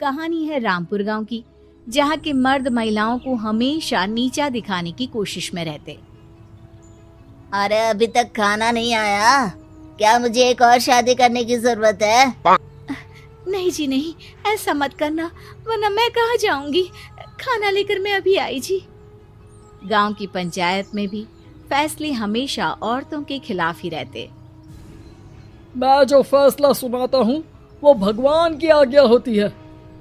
कहानी है रामपुर गांव की, जहां के मर्द महिलाओं को हमेशा नीचा दिखाने की कोशिश में रहते। अरे अभी तक खाना नहीं आया, क्या मुझे एक और शादी करने की जरूरत है? नहीं जी नहीं, ऐसा मत करना, वरना मैं कहाँ जाऊंगी। खाना लेकर मैं अभी आई जी। गांव की पंचायत में भी फैसले हमेशा औरतों के खिलाफ ही रहते। मैं जो फैसला सुनाता हूँ वो भगवान की आज्ञा होती है।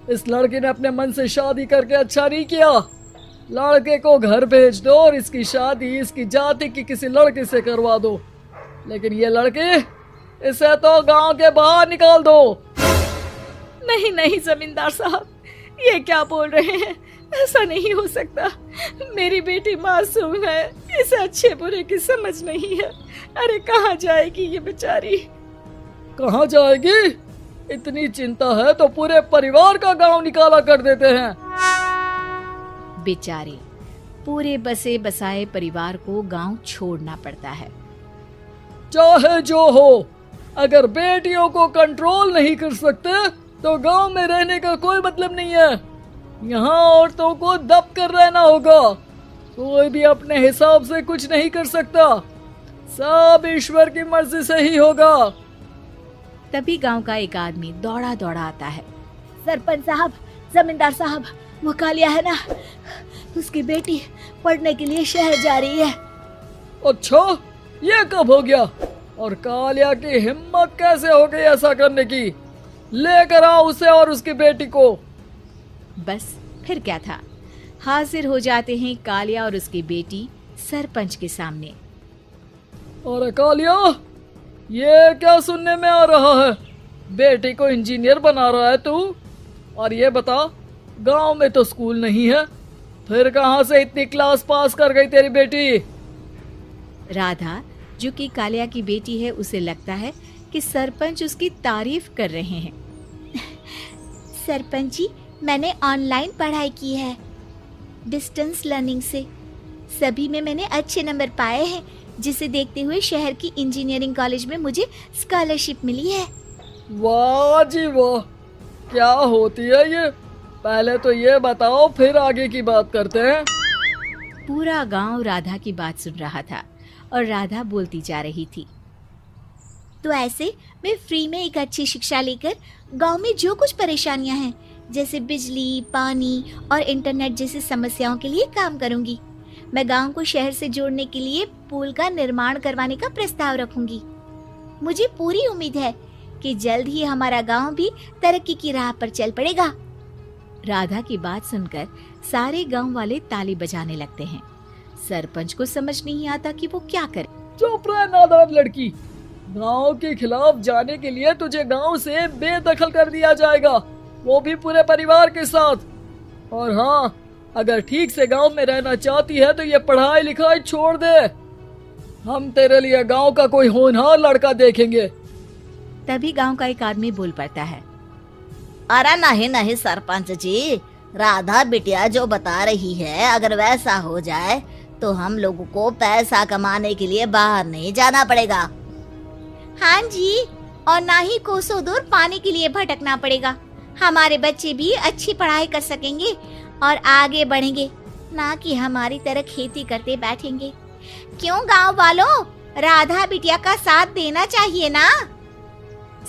इस लड़के ने अपने मन से शादी करके अच्छा नहीं किया। लड़के को घर भेज दो और इसकी शादी इसकी जाति की किसी लड़के से करवा दो, लेकिन ये लड़के, इसे तो गांव के बाहर निकाल दो। नहीं नहीं जमींदार साहब, ये क्या बोल रहे हैं? ऐसा नहीं हो सकता। मेरी बेटी मासूम है, इसे अच्छे बुरे की समझ नहीं है। अरे कहाँ जाएगी ये बेचारी? कहाँ जाएगी? इतनी चिंता है तो पूरे परिवार का गांव निकाला कर देते हैं। बेचारे पूरे बसे बसाए परिवार को गांव छोड़ना पड़ता है। चाहे जो हो, अगर बेटियों को कंट्रोल नहीं कर सकते तो गांव में रहने का कोई मतलब नहीं है। यहाँ औरतों को दब कर रहना होगा। कोई भी अपने हिसाब से कुछ नहीं कर सकता, सब ईश्वर की मर्जी से ही होगा। तभी गांव का एक आदमी दौड़ा दौड़ा आता है। सरपंच साहब, जमींदार साहब, वो कालिया है ना, उसकी बेटी पढ़ने के लिए शहर जा रही है। अच्छा, ये कब हो गया? और कालिया की हिम्मत कैसे हो गई ऐसा करने की? लेकर आओ उसे और उसकी बेटी को। बस फिर क्या था, हाजिर हो जाते हैं कालिया और उसकी बेटी सरपंच के सामने। अरे कालिया, ये क्या सुनने में आ रहा है? बेटी को इंजीनियर बना रहा है तू? और ये बता, गांव में तो स्कूल नहीं है, फिर कहां से इतनी क्लास पास कर गई तेरी बेटी? राधा, जो कि कालिया की बेटी है, उसे लगता है कि सरपंच उसकी तारीफ कर रहे हैं। सरपंच जी, मैंने ऑनलाइन पढ़ाई की है, डिस्टेंस लर्निंग से। सभी में मैंने अच्छे नंबर पाए हैं, जिसे देखते हुए शहर की इंजीनियरिंग कॉलेज में मुझे स्कॉलरशिप मिली है। वाह जी वाह, क्या होती है ये? पहले तो ये बताओ, फिर आगे की बात करते हैं। पूरा गांव राधा की बात सुन रहा था और राधा बोलती जा रही थी। तो ऐसे मैं फ्री में एक अच्छी शिक्षा लेकर गांव में जो कुछ परेशानियां हैं, जैसे बिजली, पानी और इंटरनेट जैसी समस्याओं के लिए काम करूंगी। मैं गांव को शहर से जोड़ने के लिए पुल का निर्माण करवाने का प्रस्ताव रखूंगी। मुझे पूरी उम्मीद है कि जल्द ही हमारा गांव भी तरक्की की राह पर चल पड़ेगा। राधा की बात सुनकर सारे गांव वाले ताली बजाने लगते हैं। सरपंच को समझ नहीं आता कि वो क्या करे। चुप रह नादान लड़की, गांव के खिलाफ जाने के लिए तुझे गांव से बेदखल कर दिया जाएगा, वो भी पूरे परिवार के साथ। और हाँ, अगर ठीक से गांव में रहना चाहती है तो ये पढ़ाई लिखाई छोड़ दे। हम तेरे लिए गांव का कोई होनहार लड़का देखेंगे। तभी गांव का एक आदमी बोल पड़ता है। अरे नहीं नहीं सरपंच जी, राधा बिटिया जो बता रही है, अगर वैसा हो जाए तो हम लोगों को पैसा कमाने के लिए बाहर नहीं जाना पड़ेगा। हाँ जी, और ना ही कोसों दूर पानी के लिए भटकना पड़ेगा। हमारे बच्चे भी अच्छी पढ़ाई कर सकेंगे और आगे बढ़ेंगे, ना कि हमारी तरह खेती करते बैठेंगे। क्यों गांव वालों, राधा बिटिया का साथ देना चाहिए ना।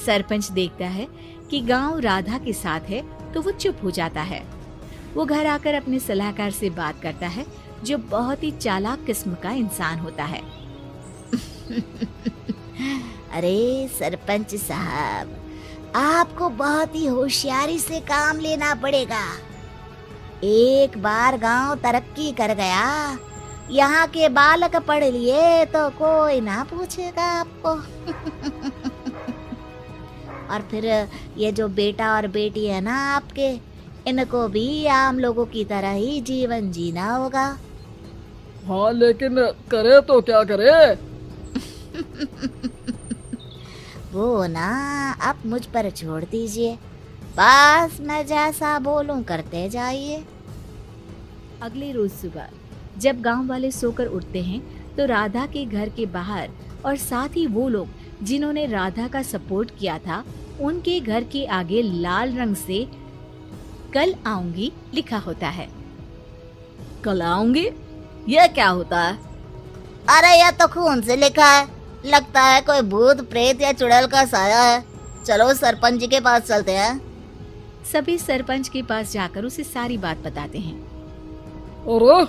सरपंच देखता है कि गांव राधा के साथ है तो वो चुप हो जाता है। वो घर आकर अपने सलाहकार से बात करता है, जो बहुत ही चालाक किस्म का इंसान होता है। अरे सरपंच साहब, आपको बहुत ही होशियारी से काम लेना पड़ेगा। एक बार गांव तरक्की कर गया, यहाँ के बालक पढ़ लिए तो कोई ना पूछेगा आपको। और फिर ये जो बेटा और बेटी है ना आपके, इनको भी आम लोगों की तरह ही जीवन जीना होगा। हाँ, लेकिन करे तो क्या करे? वो ना आप मुझ पर छोड़ दीजिए, बस मैं जैसा बोलूं करते जाइए। अगले रोज सुबह जब गांव वाले सोकर उठते हैं तो राधा के घर के बाहर और साथ ही वो लोग जिन्होंने राधा का सपोर्ट किया था, उनके घर के आगे लाल रंग से कल आऊंगी लिखा होता है। कल आऊंगी, ये क्या होता है? अरे यह तो खून से लिखा है, लगता है कोई भूत प्रेत या चुड़ैल का साया है। चलो सरपंच जी के पास चलते हैं। सभी सरपंच के पास जाकर उसे सारी बात बताते हैं। अरे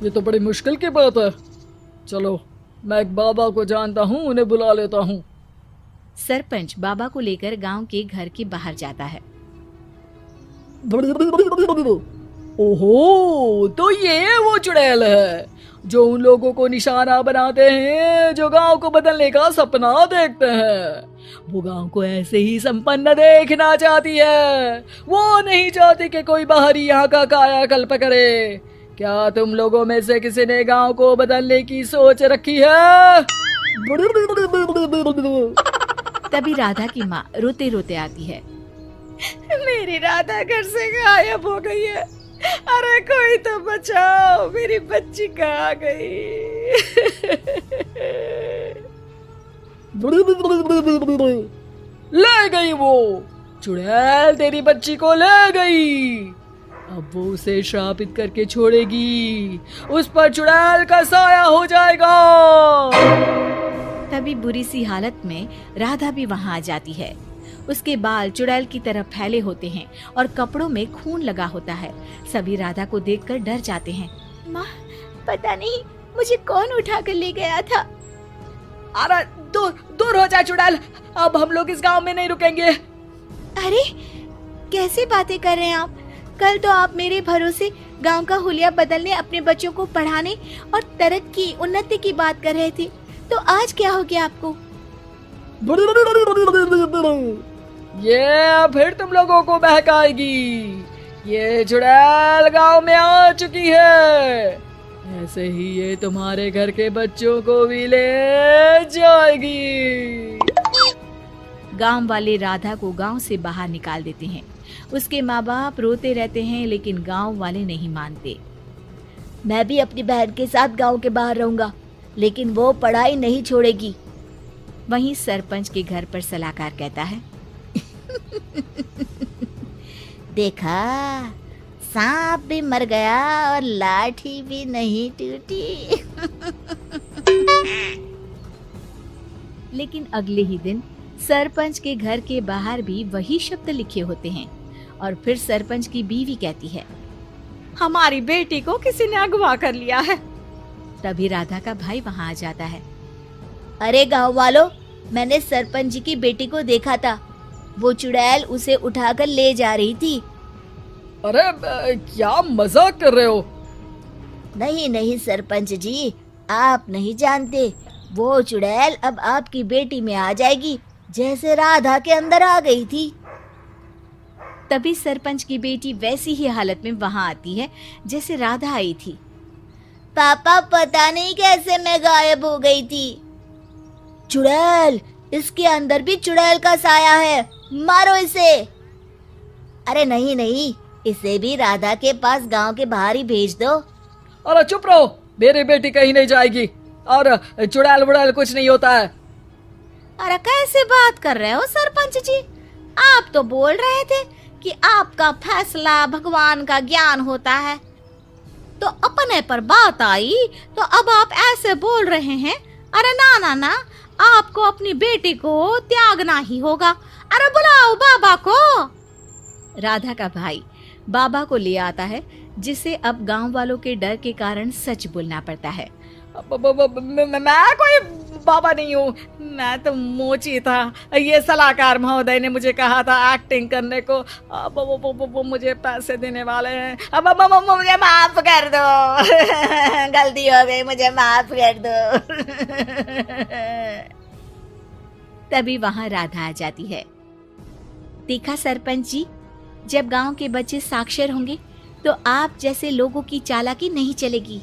ये तो बड़ी मुश्किल की बात है। चलो मैं एक बाबा को जानता हूँ, उन्हें बुला लेता हूँ। सरपंच बाबा को लेकर गांव के घर के बाहर जाता है। ओहो, तो ये वो चुड़ैल है जो उन लोगों को निशाना बनाते हैं जो गांव को बदलने का सपना देखते हैं। वो गांव को ऐसे ही संपन्न देखना चाहती है, वो नहीं चाहती कि कोई बाहरी यहाँ का कायाकल्प करे। क्या तुम लोगों में से किसी ने गांव को बदलने की सोच रखी है? तभी राधा की माँ रोते रोते आती है। मेरी राधा घर से गायब हो गई है। अरे कोई तो बचाओ, मेरी बच्ची कहाँ गई? ले गई वो चुड़ैल, तेरी बच्ची को ले गई। अब वो उसे श्रापित करके छोड़ेगी, उस पर चुड़ैल का साया हो जाएगा। तभी बुरी सी हालत में राधा भी वहां आ जाती है। उसके बाल चुड़ैल की तरह फैले होते हैं और कपड़ों में खून लगा होता है। सभी राधा को देखकर डर जाते हैं। माँ, पता नहीं मुझे कौन उठा कर ले गया था। अरे दूर दूर हो जा चुड़ैल, अब हम लोग इस गांव में नहीं रुकेंगे। अरे कैसी बातें कर रहे हैं आप? कल तो आप मेरे भरोसे गांव का हुलिया बदलने, अपने बच्चों को पढ़ाने और तरक्की उन्नति की बात कर रहे थे, तो आज क्या हो गया आपको? ये फिर तुम लोगों को बहकाएगी। ये चुड़ैल गांव में आ चुकी है, ऐसे ही ये तुम्हारे घर के बच्चों को भी ले जाएगी। गांव वाले राधा को गांव से बाहर निकाल देते हैं। उसके माँ बाप रोते रहते हैं, लेकिन गांव वाले नहीं मानते। मैं भी अपनी बहन के साथ गांव के बाहर रहूंगा, लेकिन वो पढ़ाई नहीं छोड़ेगी। वहीं सरपंच के घर पर सलाहकार कहता है। देखा, सांप भी मर गया और लाठी भी नहीं टूटी। लेकिन अगले ही दिन सरपंच के घर के बाहर भी वही शब्द लिखे होते हैं। और फिर सरपंच की बीवी कहती है, हमारी बेटी को किसी ने अगवा कर लिया है। तभी राधा का भाई वहां आ जाता है। अरे गांव वालों, मैंने सरपंच जी की बेटी को देखा था। वो चुड़ैल उसे उठाकर ले जा रही थी। अरे क्या मजाक कर रहे हो? नहीं नहीं सरपंच जी, आप नहीं जानते। वो चुड़ैल अब आपकी बेटी में आ जाएगी, जैसे राधा के अंदर आ गई थी। तभी सरपंच की बेटी वैसी ही हालत में वहां आती है जैसे राधा आई थी। पापा, पता नहीं कैसे मैं गायब हो गई थी। चुड़ैल, इसके अंदर भी चुड़ैल का साया है, मारो इसे। अरे नहीं नहीं, इसे भी राधा के पास गांव के बाहर ही भेज दो। अरे चुप रहो, मेरी बेटी कहीं नहीं जाएगी और चुड़ैल बुड़ैल कुछ नहीं होता है। अरे कैसे बात कर रहे हो सरपंच जी? आप तो बोल रहे थे कि आपका फैसला भगवान का ज्ञान होता है, तो अपने पर बात आई तो अब आप ऐसे बोल रहे हैं। अरे ना ना ना, आपको अपनी बेटी को त्यागना ही होगा। अरे बुलाओ बाबा को। राधा का भाई बाबा को ले आता है, जिसे अब गांव वालों के डर के कारण सच बोलना पड़ता है। मैं कोई बाबा नहीं हूँ, मैं तो मोची था। ये सलाहकार महोदय ने मुझे कहा था एक्टिंग करने को। अब वो मुझे पैसे देने वाले हैं। अब मुझे माफ कर दो। गलती हो गई, मुझे माफ कर दो। तभी वहां राधा आ जाती है। देखा सरपंच जी, जब गांव के बच्चे साक्षर होंगे तो आप जैसे लोगों की चालाकी नहीं चलेगी।